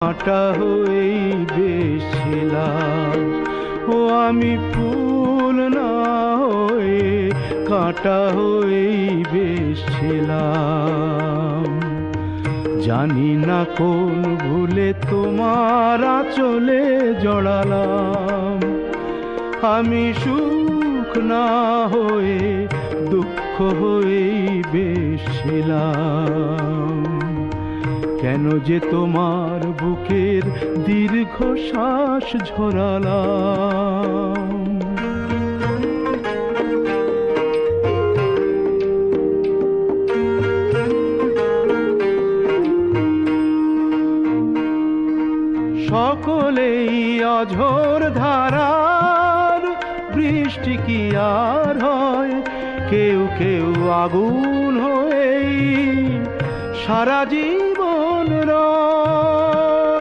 কাঁটা হয়েই বেশিলাম, ও আমি ফুল না হয়ে কাঁটা হয়েই বেশিলাম। জানি না কোন ভুলে তোমার আঁচলে জড়ালাম, আমি সুখ না হয়ে দুঃখ হয়েই বেশিলাম। কেন যে তোমার বুকের দীর্ঘ শ্বাস ঝরালাম। সকলেই অঝোর ধারার বৃষ্টি কি আর হয়, কেউ কেউ আগুন হয়েই সারা জীবন